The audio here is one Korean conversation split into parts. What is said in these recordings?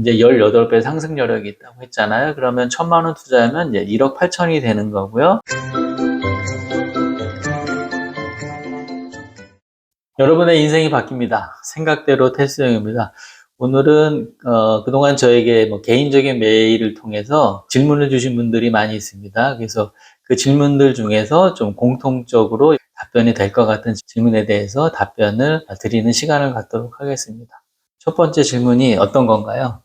이제 18배 상승 여력이 있다고 했잖아요. 그러면 1,000만 원 투자하면 이제 1억 8천이 되는 거고요. 여러분의 인생이 바뀝니다. 생각대로 테스형입니다. 오늘은 그동안 저에게 뭐 개인적인 메일을 통해서 질문을 주신 분들이 많이 있습니다. 그래서 그 질문들 중에서 좀 공통적으로 답변이 될 것 같은 질문에 대해서 답변을 드리는 시간을 갖도록 하겠습니다. 첫 번째 질문이 어떤 건가요?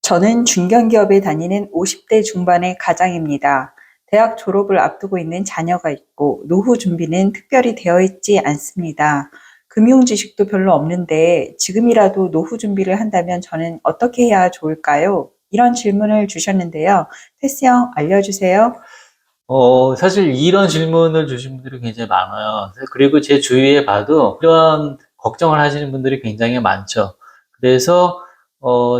저는 중견기업에 다니는 50대 중반의 가장입니다. 대학 졸업을 앞두고 있는 자녀가 있고 노후 준비는 특별히 되어 있지 않습니다. 금융 지식도 별로 없는데 지금이라도 노후 준비를 한다면 저는 어떻게 해야 좋을까요? 이런 질문을 주셨는데요. 테스 형 알려주세요. 사실 이런 질문을 주신 분들이 굉장히 많아요. 그리고 제 주위에 봐도 이런 걱정을 하시는 분들이 굉장히 많죠. 그래서,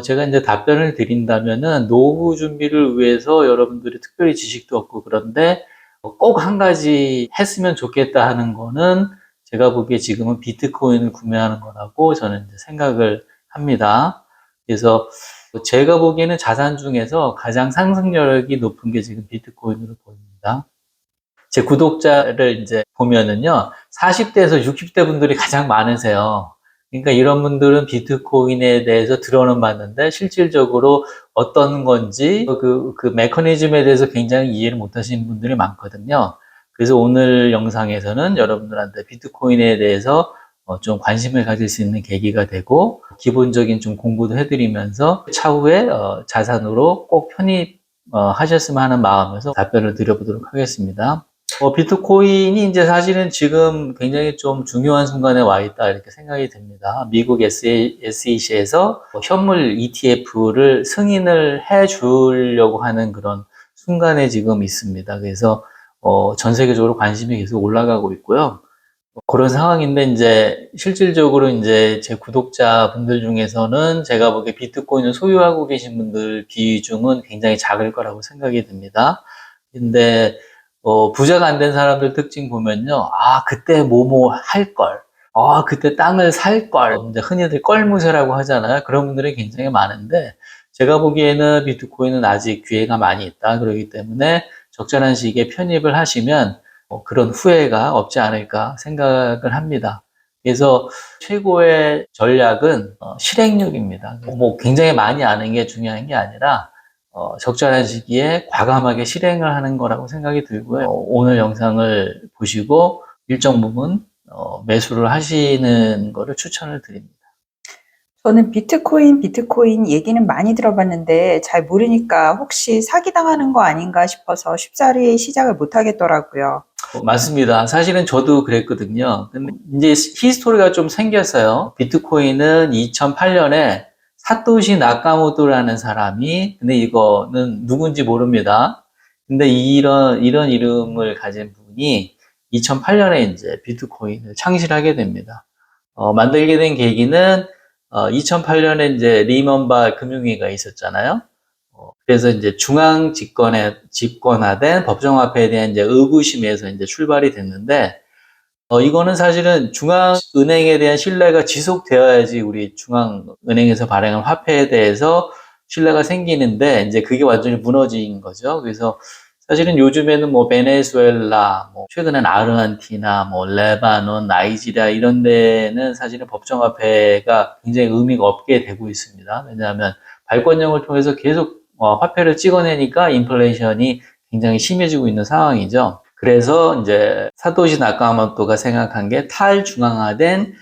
제가 이제 답변을 드린다면은 노후 준비를 위해서 여러분들이 특별히 지식도 없고 그런데 꼭 한 가지 했으면 좋겠다 하는 거는 제가 보기에 지금은 비트코인을 구매하는 거라고 저는 이제 생각을 합니다. 그래서 제가 보기에는 자산 중에서 가장 상승력이 높은 게 지금 비트코인으로 보입니다. 제 구독자를 이제 보면은요, 40대에서 60대 분들이 가장 많으세요. 그러니까 이런 분들은 비트코인에 대해서 들어는 봤는데, 실질적으로 어떤 건지, 그 메커니즘에 대해서 굉장히 이해를 못 하시는 분들이 많거든요. 그래서 오늘 영상에서는 여러분들한테 비트코인에 대해서 좀 관심을 가질 수 있는 계기가 되고, 기본적인 좀 공부도 해드리면서, 차후에 자산으로 꼭 편입 하셨으면 하는 마음에서 답변을 드려보도록 하겠습니다. 비트코인이 이제 사실은 지금 굉장히 좀 중요한 순간에 와 있다 이렇게 생각이 듭니다. 미국 SEC에서 현물 ETF를 승인을 해 주려고 하는 그런 순간에 지금 있습니다. 그래서 전 세계적으로 관심이 계속 올라가고 있고요. 그런 상황인데 이제 실질적으로 이제 제 구독자분들 중에서는 제가 보기에 비트코인을 소유하고 계신 분들 비중은 굉장히 작을 거라고 생각이 듭니다. 근데 부자가 안 된 사람들 특징 보면요. 아, 그때 뭐뭐 할 걸. 아, 그때 땅을 살 걸. 이제 흔히들 껄무새라고 하잖아요. 그런 분들이 굉장히 많은데 제가 보기에는 비트코인은 아직 기회가 많이 있다. 그렇기 때문에 적절한 시기에 편입을 하시면 그런 후회가 없지 않을까 생각을 합니다. 그래서 최고의 전략은 실행력입니다. 뭐 굉장히 많이 아는 게 중요한 게 아니라 적절한 시기에 과감하게 실행을 하는 거라고 생각이 들고요. 오늘 영상을 보시고 일정 부분 매수를 하시는 거를 추천을 드립니다. 저는 비트코인 얘기는 많이 들어봤는데 잘 모르니까 혹시 사기당하는 거 아닌가 싶어서 쉽사리 시작을 못 하겠더라고요. 맞습니다. 사실은 저도 그랬거든요. 근데 이제 히스토리가 좀 생겼어요. 비트코인은 2008년에 사토시 나카모토라는 사람이, 근데 이거는 누군지 모릅니다. 근데 이런 이름을 가진 분이 2008년에 이제 비트코인을 창실하게 됩니다. 만들게 된 계기는 2008년에 이제 리먼바 금융위기가 있었잖아요. 그래서 이제 중앙 집권화된 법정화폐에 대한 이제 의구심에서 이제 출발이 됐는데, 이거는 사실은 중앙은행에 대한 신뢰가 지속되어야지 우리 중앙은행에서 발행한 화폐에 대해서 신뢰가 생기는데, 이제 그게 완전히 무너진 거죠. 그래서 사실은 요즘에는 뭐 베네수엘라, 뭐 최근엔 아르헨티나, 뭐 레바논, 나이지리아 이런 데는 사실은 법정화폐가 굉장히 의미가 없게 되고 있습니다. 왜냐하면 발권력을 통해서 계속 화폐를 찍어내니까 인플레이션이 굉장히 심해지고 있는 상황이죠. 그래서 이제 사토시 나카모토가 생각한 게 탈중앙화된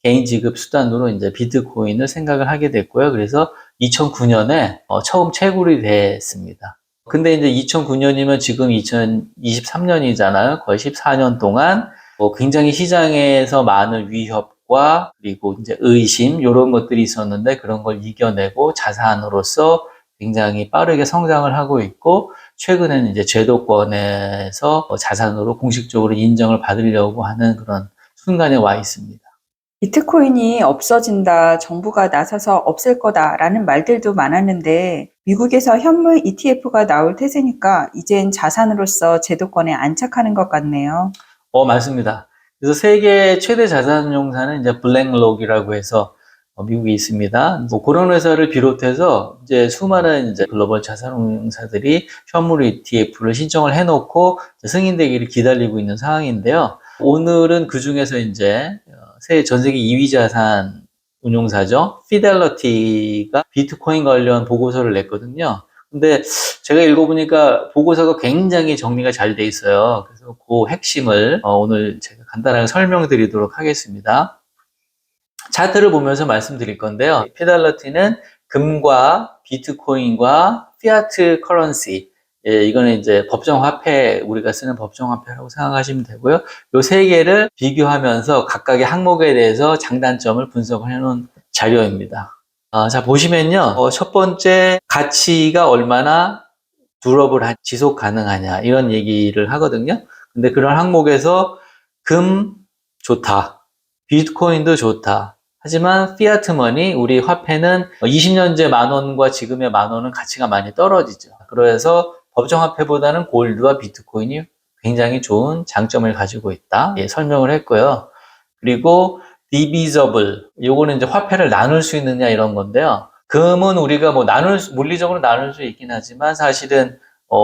개인 지급 수단으로 이제 비트코인을 생각을 하게 됐고요. 그래서 2009년에 처음 채굴이 됐습니다. 근데 이제 2009년이면 지금 2023년이잖아요. 거의 14년 동안 굉장히 시장에서 많은 위협과 그리고 이제 의심 이런 것들이 있었는데 그런 걸 이겨내고 자산으로서 굉장히 빠르게 성장을 하고 있고 최근에는 이제 제도권에서 자산으로 공식적으로 인정을 받으려고 하는 그런 순간에 와 있습니다. 비트코인이 없어진다, 정부가 나서서 없앨 거다라는 말들도 많았는데 미국에서 현물 ETF가 나올 태세니까 이젠 자산으로서 제도권에 안착하는 것 같네요. 맞습니다. 그래서 세계 최대 자산운용사는 이제 블랙록이라고 해서 미국에 있습니다. 뭐 그런 회사를 비롯해서 이제 수많은 이제 글로벌 자산운용사들이 현물 ETF를 신청을 해놓고 승인되기를 기다리고 있는 상황인데요. 오늘은 그 중에서 이제 전 세계 2위 자산 운용사죠. 피델러티가 비트코인 관련 보고서를 냈거든요. 근데 제가 읽어보니까 보고서가 굉장히 정리가 잘 돼 있어요. 그래서 그 핵심을 오늘 제가 간단하게 설명드리도록 하겠습니다. 차트를 보면서 말씀드릴 건데요. 피델러티는 금과 비트코인과 피아트 커런시, 이거는 이제 법정 화폐, 우리가 쓰는 법정 화폐라고 생각하시면 되고요. 요 세 개를 비교하면서 각각의 항목에 대해서 장단점을 분석을 해놓은 자료입니다. 자, 보시면요. 첫 번째, 가치가 얼마나 지속 가능하냐, 이런 얘기를 하거든요. 근데 그런 항목에서 금 좋다, 비트코인도 좋다. 하지만 피아트 머니, 우리 화폐는 20년째 10,000원과 지금의 10,000원은 가치가 많이 떨어지죠. 그래서 법정화폐보다는 골드와 비트코인이 굉장히 좋은 장점을 가지고 있다. 설명을 했고요. 그리고 divisible, 요거는 이제 화폐를 나눌 수 있느냐 이런 건데요. 금은 우리가 뭐 물리적으로 나눌 수 있긴 하지만 사실은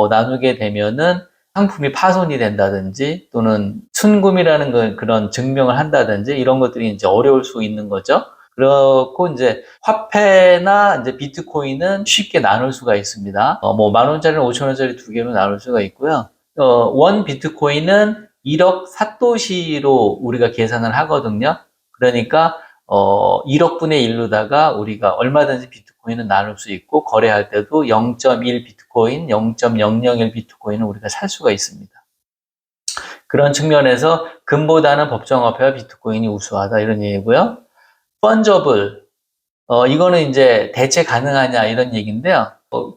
나누게 되면은 상품이 파손이 된다든지 또는 순금이라는 그런 증명을 한다든지 이런 것들이 이제 어려울 수 있는 거죠. 그렇고 이제 화폐나 이제 비트코인은 쉽게 나눌 수가 있습니다. 뭐 10,000원짜리는 5,000원짜리 두 개로 나눌 수가 있고요. 원 비트코인은 1억 사토시로 우리가 계산을 하거든요. 그러니까 1억 분의 1로다가 우리가 얼마든지 비트코인은 나눌 수 있고 거래할 때도 0.1 비트코인, 0.001 비트코인을 우리가 살 수가 있습니다. 그런 측면에서 금보다는 법정화폐와 비트코인이 우수하다 이런 얘기고요. 펀저블, 이거는 이제 대체 가능하냐 이런 얘기인데요.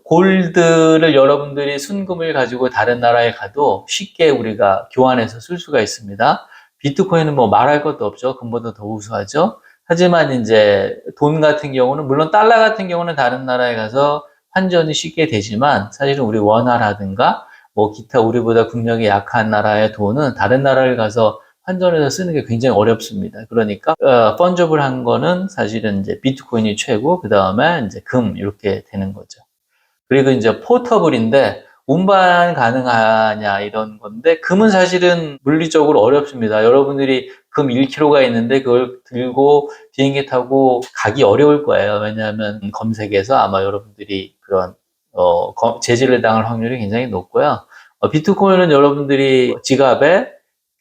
골드를 여러분들이 순금을 가지고 다른 나라에 가도 쉽게 우리가 교환해서 쓸 수가 있습니다. 비트코인은 뭐 말할 것도 없죠. 금보다 더 우수하죠. 하지만 이제 돈 같은 경우는, 물론 달러 같은 경우는 다른 나라에 가서 환전이 쉽게 되지만 사실은 우리 원화라든가 뭐 기타 우리보다 국력이 약한 나라의 돈은 다른 나라를 가서 환전해서 쓰는 게 굉장히 어렵습니다. 그러니까 펀저블한 거는 사실은 이제 비트코인이 최고, 그 다음에 이제 금 이렇게 되는 거죠. 그리고 이제 포터블인데 운반 가능하냐 이런 건데, 금은 사실은 물리적으로 어렵습니다. 여러분들이 금 1kg가 있는데 그걸 들고 비행기 타고 가기 어려울 거예요. 왜냐하면 검색에서 아마 여러분들이 그런 제지를 당할 확률이 굉장히 높고요. 비트코인은 여러분들이 지갑에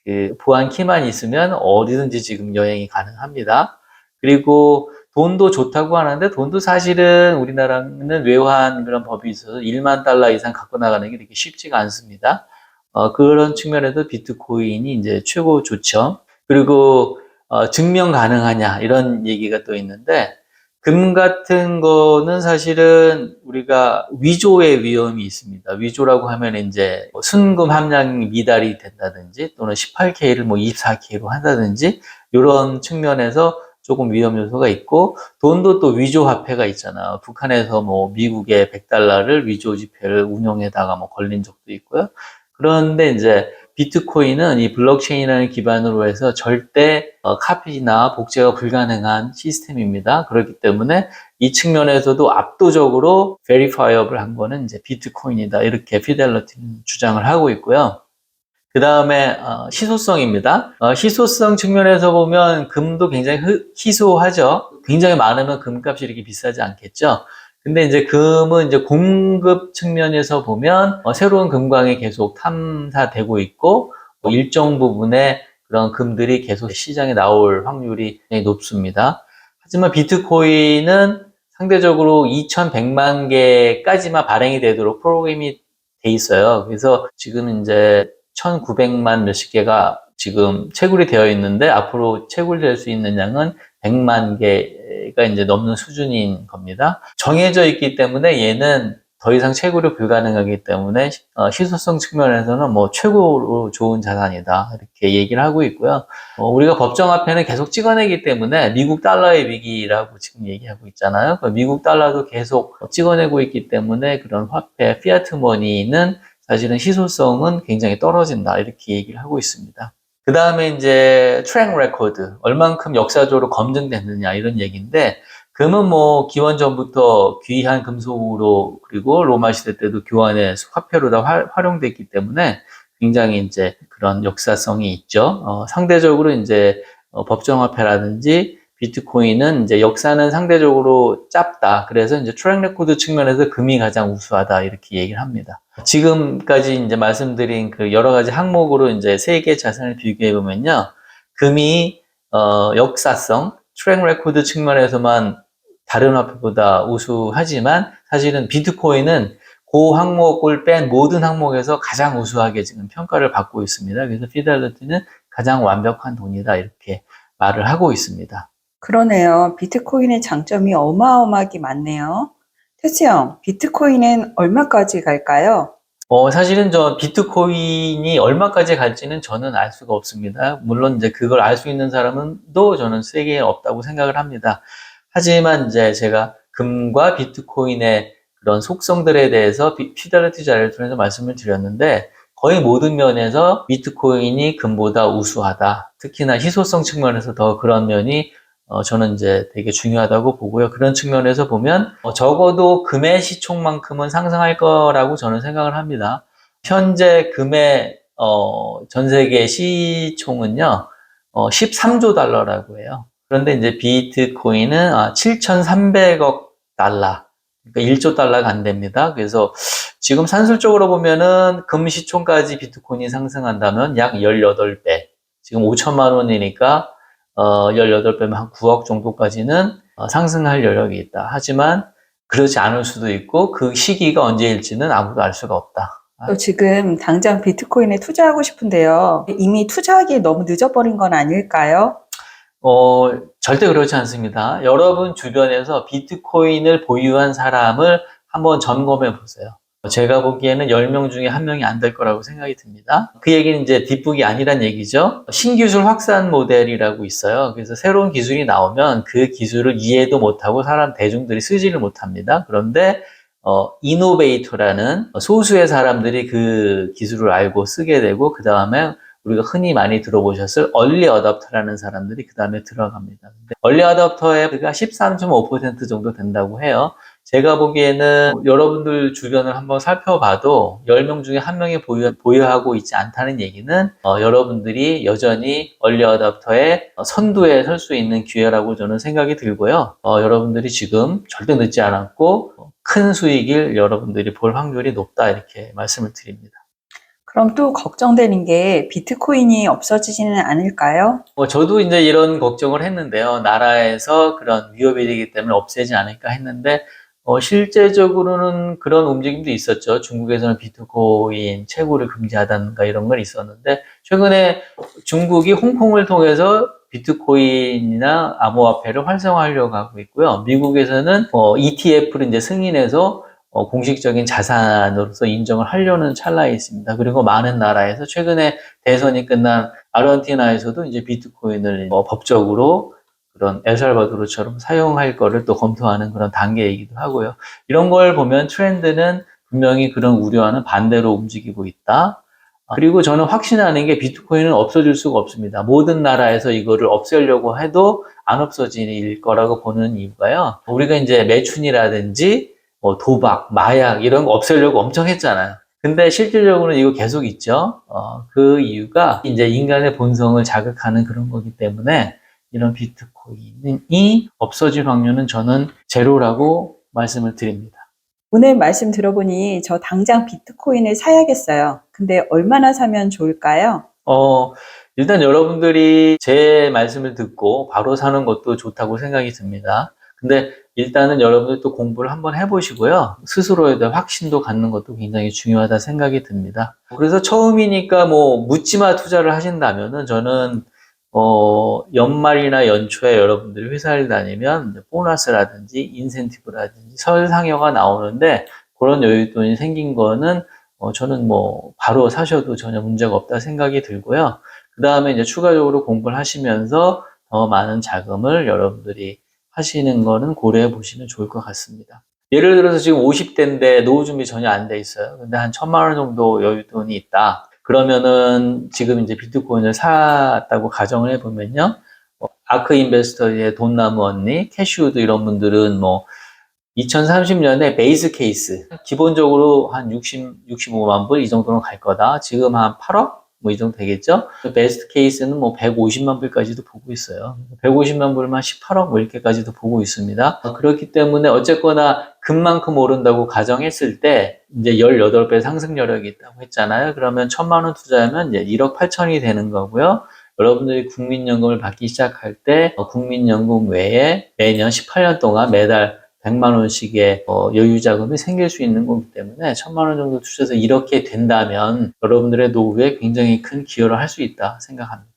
그 보안 키만 있으면 어디든지 지금 여행이 가능합니다. 그리고 돈도 좋다고 하는데 돈도 사실은 우리나라는 외환 그런 법이 있어서 1만 달러 이상 갖고 나가는 게 이렇게 쉽지가 않습니다. 그런 측면에서 비트코인이 이제 최고 좋죠. 그리고 증명 가능하냐 이런 얘기가 또 있는데, 금 같은 거는 사실은 우리가 위조의 위험이 있습니다. 위조라고 하면 이제 순금 함량이 미달이 된다든지 또는 18K를 뭐 24K로 한다든지 이런 측면에서 조금 위험 요소가 있고, 돈도 또 위조 화폐가 있잖아요. 북한에서 뭐 미국의 100달러를 위조 지폐를 운용에다가 뭐 걸린 적도 있고요. 그런데 이제 비트코인은 이 블록체인이라는 기반으로 해서 절대 카피나 복제가 불가능한 시스템입니다. 그렇기 때문에 이 측면에서도 압도적으로 verifiable 한 거는 이제 비트코인이다, 이렇게 피델러티는 주장을 하고 있고요. 그 다음에 희소성입니다. 희소성 측면에서 보면 금도 굉장히 희소하죠. 굉장히 많으면 금값이 이렇게 비싸지 않겠죠. 근데 이제 금은 이제 공급 측면에서 보면 새로운 금광이 계속 탐사되고 있고 일정 부분의 그런 금들이 계속 시장에 나올 확률이 굉장히 높습니다. 하지만 비트코인은 상대적으로 2,100만 개까지만 발행이 되도록 프로그램이 돼 있어요. 그래서 지금 이제 1,900만 몇십 개가 지금 채굴이 되어 있는데 앞으로 채굴될 수 있는 양은 100만 개가 이제 넘는 수준인 겁니다. 정해져 있기 때문에 얘는 더 이상 채굴이 불가능하기 때문에 희소성 측면에서는 뭐 최고로 좋은 자산이다, 이렇게 얘기를 하고 있고요. 우리가 법정화폐는 계속 찍어내기 때문에 미국 달러의 위기라고 지금 얘기하고 있잖아요. 미국 달러도 계속 찍어내고 있기 때문에 그런 화폐, 피아트 머니는 사실은 희소성은 굉장히 떨어진다, 이렇게 얘기를 하고 있습니다. 그 다음에 이제 트랙 레코드, 얼만큼 역사적으로 검증됐느냐 이런 얘기인데, 금은 뭐 기원 전부터 귀한 금속으로 그리고 로마 시대 때도 교환의 화폐로 다 활용됐기 때문에 굉장히 이제 그런 역사성이 있죠. 상대적으로 이제 법정화폐라든지 비트코인은 이제 역사는 상대적으로 짧다. 그래서 이제 트랙 레코드 측면에서 금이 가장 우수하다 이렇게 얘기를 합니다. 지금까지 이제 말씀드린 그 여러 가지 항목으로 이제 세 개 자산을 비교해 보면요, 금이 역사성, 트랙 레코드 측면에서만 다른 화폐보다 우수하지만 사실은 비트코인은 그 항목을 뺀 모든 항목에서 가장 우수하게 지금 평가를 받고 있습니다. 그래서 피델리티는 가장 완벽한 돈이다 이렇게 말을 하고 있습니다. 그러네요. 비트코인의 장점이 어마어마하게 많네요. 태수 형, 비트코인은 얼마까지 갈까요? 사실은 저 비트코인이 얼마까지 갈지는 저는 알 수가 없습니다. 물론 이제 그걸 알 수 있는 사람은 또 저는 세계에 없다고 생각을 합니다. 하지만 이제 제가 금과 비트코인의 그런 속성들에 대해서 피델리티 자료를 통해서 말씀을 드렸는데, 거의 모든 면에서 비트코인이 금보다 우수하다. 특히나 희소성 측면에서 더 그런 면이 저는 이제 되게 중요하다고 보고요. 그런 측면에서 보면 적어도 금의 시총만큼은 상승할 거라고 저는 생각을 합니다. 현재 금의 전 세계 시총은요 13조 달러라고 해요. 그런데 이제 비트코인은 7,300억 달러, 그러니까 1조 달러가 안 됩니다. 그래서 지금 산술적으로 보면은 금 시총까지 비트코인이 상승한다면 약 18배, 지금 5천만 원이니까 18배면 한 9억 정도까지는 상승할 여력이 있다. 하지만 그렇지 않을 수도 있고 그 시기가 언제일지는 아무도 알 수가 없다. 저 지금 당장 비트코인에 투자하고 싶은데요. 이미 투자하기에 너무 늦어버린 건 아닐까요? 절대 그렇지 않습니다. 여러분 주변에서 비트코인을 보유한 사람을 한번 점검해 보세요. 제가 보기에는 10명 중에 1명이 안 될 거라고 생각이 듭니다. 그 얘기는 이제 뒷북이 아니란 얘기죠. 신기술 확산 모델이라고 있어요. 그래서 새로운 기술이 나오면 그 기술을 이해도 못하고 사람 대중들이 쓰지를 못합니다. 그런데 이노베이터라는 소수의 사람들이 그 기술을 알고 쓰게 되고, 그 다음에 우리가 흔히 많이 들어보셨을 얼리 어답터라는 사람들이 그 다음에 들어갑니다. 근데 얼리 어답터의 그가 13.5% 정도 된다고 해요. 제가 보기에는 여러분들 주변을 한번 살펴봐도 10명 중에 1명이 보유하고 있지 않다는 얘기는 여러분들이 여전히 얼리 어답터의 선두에 설 수 있는 기회라고 저는 생각이 들고요. 여러분들이 지금 절대 늦지 않았고 큰 수익을 여러분들이 볼 확률이 높다 이렇게 말씀을 드립니다. 그럼 또 걱정되는 게 비트코인이 없어지지는 않을까요? 저도 이제 이런 걱정을 했는데요. 나라에서 그런 위협이 되기 때문에 없애지 않을까 했는데, 실제적으로는 그런 움직임도 있었죠. 중국에서는 비트코인 채굴을 금지하다든가 이런 건 있었는데, 최근에 중국이 홍콩을 통해서 비트코인이나 암호화폐를 활성화하려고 하고 있고요. 미국에서는 ETF를 이제 승인해서 공식적인 자산으로서 인정을 하려는 찰나에 있습니다. 그리고 많은 나라에서 최근에 대선이 끝난 아르헨티나에서도 이제 비트코인을 법적으로 그런 엘살바도르처럼 사용할 거를 또 검토하는 그런 단계이기도 하고요. 이런 걸 보면 트렌드는 분명히 그런 우려와는 반대로 움직이고 있다. 그리고 저는 확신하는 게 비트코인은 없어질 수가 없습니다. 모든 나라에서 이거를 없애려고 해도 안 없어질 거라고 보는 이유가요. 우리가 이제 매춘이라든지 도박, 마약 이런 거 없애려고 엄청 했잖아요. 근데 실질적으로는 이거 계속 있죠. 그 이유가 이제 인간의 본성을 자극하는 그런 거기 때문에 이런 비트코인이 없어질 확률은 저는 제로라고 말씀을 드립니다. 오늘 말씀 들어보니 저 당장 비트코인을 사야겠어요. 근데 얼마나 사면 좋을까요? 일단 여러분들이 제 말씀을 듣고 바로 사는 것도 좋다고 생각이 듭니다. 근데 일단은 여러분들 또 공부를 한번 해보시고요. 스스로에 대한 확신도 갖는 것도 굉장히 중요하다 생각이 듭니다. 그래서 처음이니까 뭐 묻지마 투자를 하신다면은 저는 연말이나 연초에 여러분들이 회사를 다니면 보너스라든지 인센티브라든지 설 상여가 나오는데 그런 여윳돈이 생긴 거는 저는 뭐 바로 사셔도 전혀 문제가 없다 생각이 들고요. 그 다음에 이제 추가적으로 공부를 하시면서 더 많은 자금을 여러분들이 하시는 거는 고려해 보시면 좋을 것 같습니다. 예를 들어서 지금 50대인데 노후 준비 전혀 안 돼 있어요. 근데 한 1,000만 원 정도 여윳돈이 있다. 그러면은 지금 이제 비트코인을 샀다고 가정을 해보면요. 아크 인베스터의 돈나무 언니, 캐시우드 이런 분들은 뭐 2030년에 베이스 케이스 기본적으로 한 65만 불 이 정도는 갈 거다. 지금 한 8억 뭐 이 정도 되겠죠. 베스트 케이스는 뭐 150만 불까지도 보고 있어요. 150만 불만 18억 뭐 이렇게까지도 보고 있습니다. 그렇기 때문에 어쨌거나 금만큼 오른다고 가정했을 때 이제 18배 상승 여력이 있다고 했잖아요. 그러면 1,000만 원 투자하면 이제 1억 8천이 되는 거고요. 여러분들이 국민연금을 받기 시작할 때 국민연금 외에 매년 18년 동안 매달 100만 원씩의 여유 자금이 생길 수 있는 거기 때문에 1,000만 원 정도 투자해서 이렇게 된다면 여러분들의 노후에 굉장히 큰 기여를 할 수 있다 생각합니다.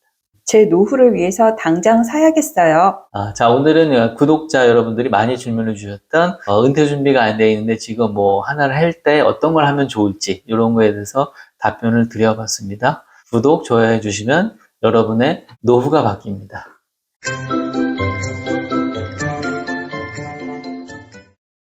제 노후를 위해서 당장 사야겠어요. 자, 오늘은 구독자 여러분들이 많이 질문을 주셨던 은퇴 준비가 안 돼 있는데 지금 뭐 하나를 할 때 어떤 걸 하면 좋을지 이런 거에 대해서 답변을 드려봤습니다. 구독, 좋아요 해주시면 여러분의 노후가 바뀝니다.